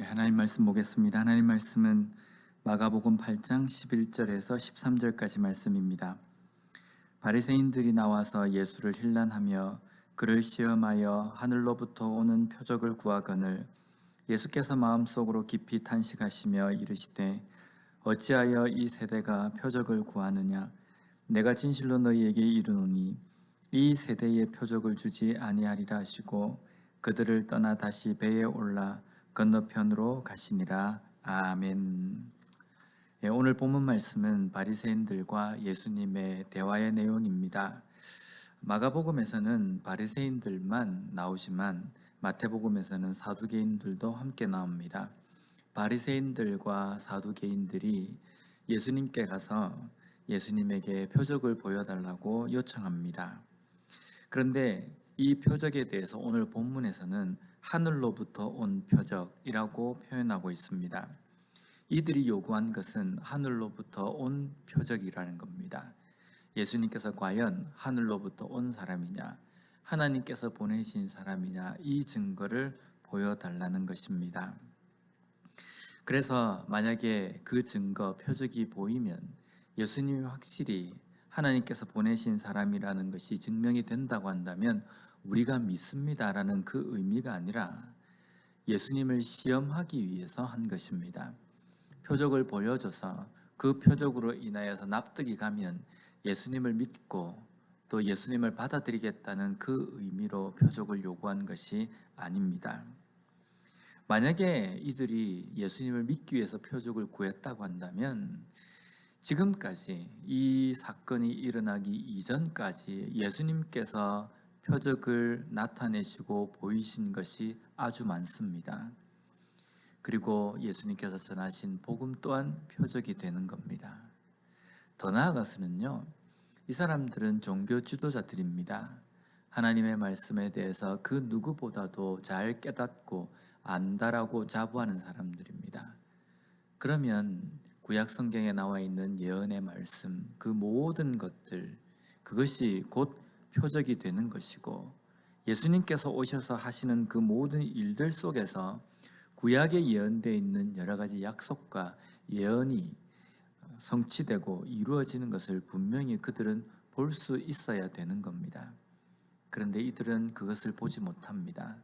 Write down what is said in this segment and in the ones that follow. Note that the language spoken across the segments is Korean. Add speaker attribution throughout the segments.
Speaker 1: 하나님 말씀 보겠습니다. 하나님 말씀은 마가복음 8장 11절에서 13절까지 말씀입니다. 바리새인들이 나와서 예수를 힐난하며 그를 시험하여 하늘로부터 오는 표적을 구하거늘 예수께서 마음속으로 깊이 탄식하시며 이르시되 어찌하여 이 세대가 표적을 구하느냐 내가 진실로 너희에게 이르노니 이 세대에 표적을 주지 아니하리라 하시고 그들을 떠나 다시 배에 올라 건너편으로 가시니라. 아멘. 오늘 본문 말씀은 바리새인들과 예수님의 대화의 내용입니다. 마가복음에서는 바리새인들만 나오지만 마태복음에서는 사두개인들도 함께 나옵니다. 바리새인들과 사두개인들이 예수님께 가서 예수님에게 표적을 보여달라고 요청합니다. 그런데 이 표적에 대해서 오늘 본문에서는 하늘로부터 온 표적이라고 표현하고 있습니다. 이들이 요구한 것은 하늘로부터 온 표적이라는 겁니다. 예수님께서 과연 하늘로부터 온 사람이냐, 하나님께서 보내신 사람이냐, 이 증거를 보여달라는 것입니다. 그래서 만약에 그 증거, 표적이 보이면 예수님이 확실히 하나님께서 보내신 사람이라는 것이 증명이 된다고 한다면 우리가 믿습니다라는 그 의미가 아니라 예수님을 시험하기 위해서 한 것입니다. 표적을 보여줘서 그 표적으로 인하여서 납득이 가면 예수님을 믿고 또 예수님을 받아들이겠다는 그 의미로 표적을 요구한 것이 아닙니다. 만약에 이들이 예수님을 믿기 위해서 표적을 구했다고 한다면 지금까지 이 사건이 일어나기 이전까지 예수님께서 표적을 나타내시고 보이신 것이 아주 많습니다. 그리고 예수님께서 전하신 복음 또한 표적이 되는 겁니다. 더 나아가서는요, 이 사람들은 종교 지도자들입니다. 하나님의 말씀에 대해서 그 누구보다도 잘 깨닫고 안다라고 자부하는 사람들입니다. 그러면 구약 성경에 나와 있는 예언의 말씀, 그 모든 것들, 그것이 곧 표적이 되는 것이고 예수님께서 오셔서 하시는 그 모든 일들 속에서 구약에 예언되어 있는 여러 가지 약속과 예언이 성취되고 이루어지는 것을 분명히 그들은 볼 수 있어야 되는 겁니다. 그런데 이들은 그것을 보지 못합니다.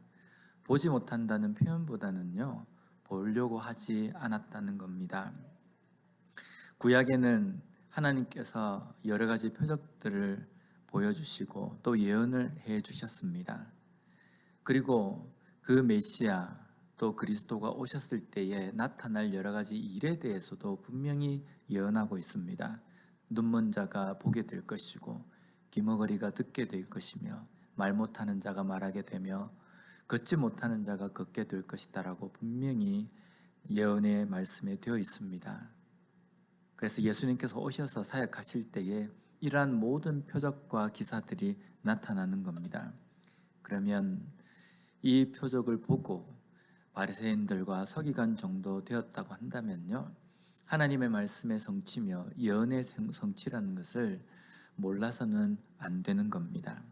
Speaker 1: 보지 못한다는 표현보다는요, 보려고 하지 않았다는 겁니다. 구약에는 하나님께서 여러 가지 표적들을 보여주시고 또 예언을 해 주셨습니다. 그리고 그 메시아 또 그리스도가 오셨을 때에 나타날 여러 가지 일에 대해서도 분명히 예언하고 있습니다. 눈먼 자가 보게 될 것이고 귀머거리가 듣게 될 것이며 말 못하는 자가 말하게 되며 걷지 못하는 자가 걷게 될 것이다라고 분명히 예언의 말씀에 되어 있습니다. 그래서 예수님께서 오셔서 사역하실 때에 이러한 모든 표적과 기사들이 나타나는 겁니다. 그러면 이 표적을 보고 바리새인들과 서기관 정도 되었다고 한다면요, 하나님의 말씀의 성취며 예언의 성취라는 것을 몰라서는 안 되는 겁니다.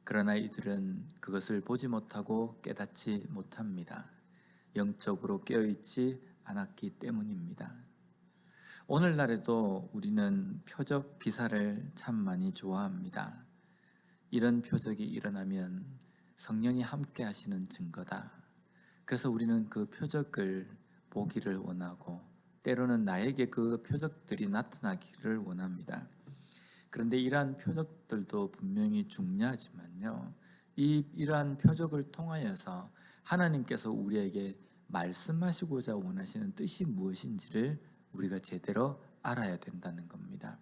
Speaker 1: 그러나 이들은 그것을 보지 못하고 깨닫지 못합니다. 영적으로 깨어있지 않았기 때문입니다. 오늘날에도 우리는 표적 기사를 참 많이 좋아합니다. 이런 표적이 일어나면 성령이 함께 하시는 증거다. 그래서 우리는 그 표적을 보기를 원하고 때로는 나에게 그 표적들이 나타나기를 원합니다. 그런데 이러한 표적들도 분명히 중요하지만요, 이러한 표적을 통하여서 하나님께서 우리에게 말씀하시고자 원하시는 뜻이 무엇인지를 우리가 제대로 알아야 된다는 겁니다.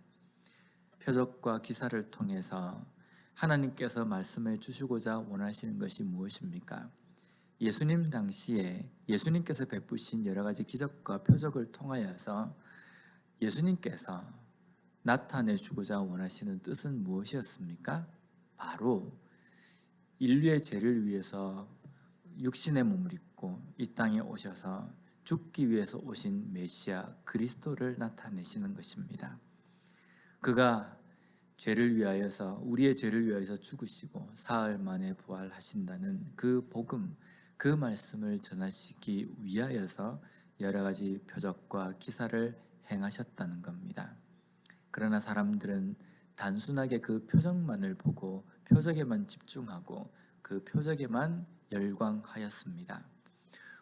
Speaker 1: 표적과 기사를 통해서 하나님께서 말씀해 주시고자 원하시는 것이 무엇입니까? 예수님 당시에 예수님께서 베푸신 여러 가지 기적과 표적을 통하여서 예수님께서 나타내 주고자 원하시는 뜻은 무엇이었습니까? 바로 인류의 죄를 위해서 육신의 몸을 입고 이 땅에 오셔서 죽기 위해서 오신 메시아 그리스도를 나타내시는 것입니다. 그가 죄를 위하여서 우리의 죄를 위하여서 죽으시고 사흘 만에 부활하신다는 그 복음, 그 말씀을 전하시기 위하여서 여러 가지 표적과 기사를 행하셨다는 겁니다. 그러나 사람들은 단순하게 그 표적만을 보고 표적에만 집중하고 그 표적에만 열광하였습니다.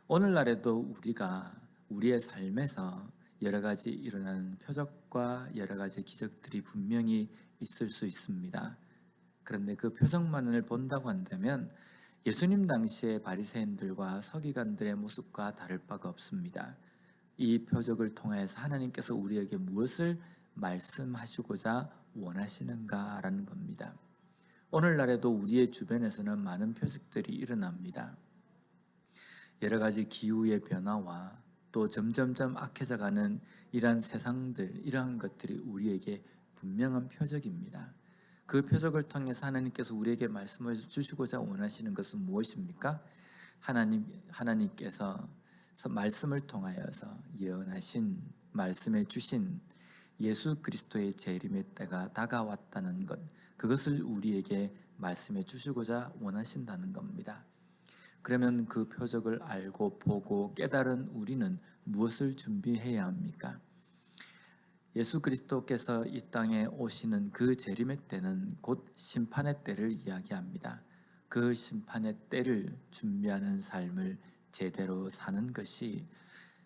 Speaker 1: 오늘날에도 우리가 우리의 삶에서 여러 가지 일어나는 표적과 여러 가지 기적들이 분명히 있을 수 있습니다. 그런데 그 표적만을 본다고 한다면 예수님 당시의 바리새인들과 서기관들의 모습과 다를 바가 없습니다. 이 표적을 통해서 하나님께서 우리에게 무엇을 말씀하시고자 원하시는가라는 겁니다. 오늘날에도 우리의 주변에서는 많은 표적들이 일어납니다. 여러 가지 기후의 변화와 또 점점점 악해져가는 이러한 세상들, 이러한 것들이 우리에게 분명한 표적입니다. 그 표적을 통해서 하나님께서 우리에게 말씀을 주시고자 원하시는 것은 무엇입니까? 하나님께서 말씀을 통하여서 예언하신 말씀해 주신 예수 그리스도의 재림의 때가 다가왔다는 것, 그것을 우리에게 말씀해 주시고자 원하신다는 겁니다. 그러면 그 표적을 알고 보고 깨달은 우리는 무엇을 준비해야 합니까? 예수 그리스도께서 이 땅에 오시는 그 재림의 때는 곧 심판의 때를 이야기합니다. 그 심판의 때를 준비하는 삶을 제대로 사는 것이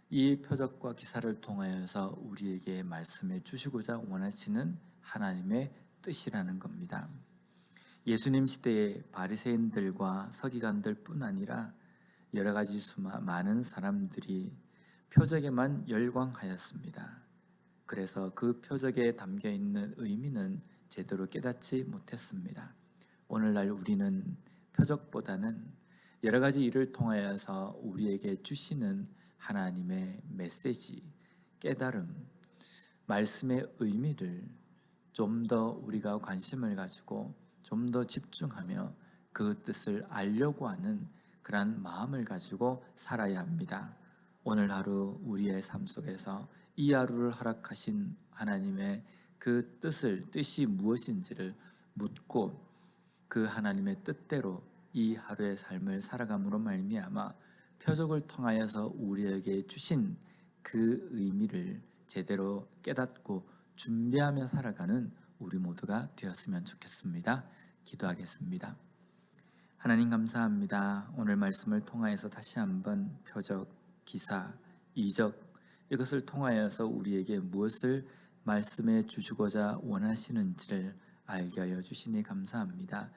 Speaker 1: 이 표적과 기사를 통하여서 우리에게 말씀해 주시고자 원하시는 하나님의 뜻이라는 겁니다. 예수님 시대의 바리새인들과 서기관들뿐 아니라 여러 가지 많은 사람들이 표적에만 열광하였습니다. 그래서 그 표적에 담겨 있는 의미는 제대로 깨닫지 못했습니다. 오늘날 우리는 표적보다는 여러 가지 일을 통하여서 우리에게 주시는 하나님의 메시지, 깨달음, 말씀의 의미를 좀 더 우리가 관심을 가지고 좀 더 집중하며 그 뜻을 알려고 하는 그러한 마음을 가지고 살아야 합니다. 오늘 하루 우리의 삶 속에서 이 하루를 허락하신 하나님의 그 뜻이 무엇인지를 묻고 그 하나님의 뜻대로 이 하루의 삶을 살아감으로 말미암아 표적을 통하여서 우리에게 주신 그 의미를 제대로 깨닫고 준비하며 살아가는 우리 모두가 되었으면 좋겠습니다. 기도하겠습니다. 하나님 감사합니다. 오늘 말씀을 통하여서 다시 한번 표적, 기사, 이적 이것을 통하여서 우리에게 무엇을 말씀해 주시고자 원하시는지를 알게 하여 주시니 감사합니다.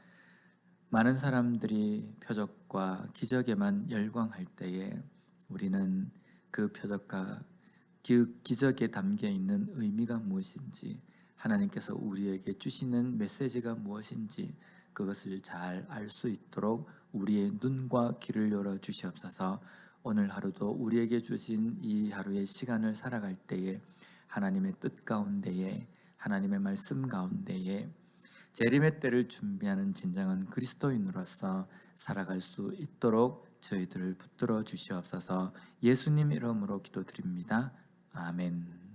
Speaker 1: 많은 사람들이 표적과 기적에만 열광할 때에 우리는 그 표적과 그 기적에 담겨 있는 의미가 무엇인지, 하나님께서 우리에게 주시는 메시지가 무엇인지 그것을 잘 알 수 있도록 우리의 눈과 귀를 열어 주시옵소서. 오늘 하루도 우리에게 주신 이 하루의 시간을 살아갈 때에 하나님의 뜻 가운데에, 하나님의 말씀 가운데에 재림의 때를 준비하는 진정한 그리스도인으로서 살아갈 수 있도록 저희들을 붙들어 주시옵소서. 예수님 이름으로 기도드립니다. 아멘.